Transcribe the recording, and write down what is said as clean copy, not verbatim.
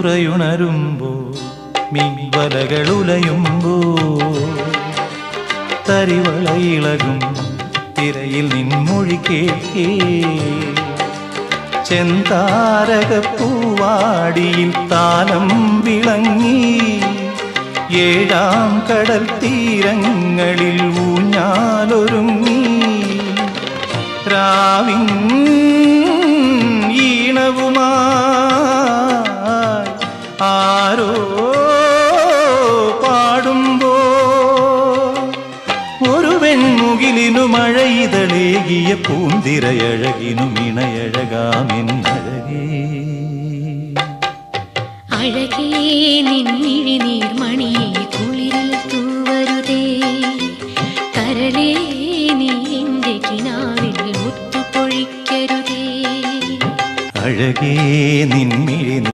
തുറയുണരുമ്പോ മീൻവലകളുലയുമ്പോ തരിവളയിളകും തിരയിൽ നിൻമൊഴി കേൾക്കേ ചെന്താരകപ്പൂവാടിയിൽ താലം വിളങ്ങി ഏഴാം കടൽ തീരങ്ങളിൽ ഊഞ്ഞാലൊരുങ്ങി രാവിൻ ഈണവുമായി ആരോ പാടുമ്പോ ഒരു വെൺമുകിലിനു മഴയിതളേകിയ പൂന്തിരയഴകിനു ഇണയഴകാമെന്നഴകേ അഴകേ നിൻമിഴി നീർമണിയെ കുളിരിൽ തൂവരുതേ കരളേ നീ എൻ്റെ കിനാവിൽ മുത്തുപൊഴിക്കരുതേ അഴകേ നിൻമിഴി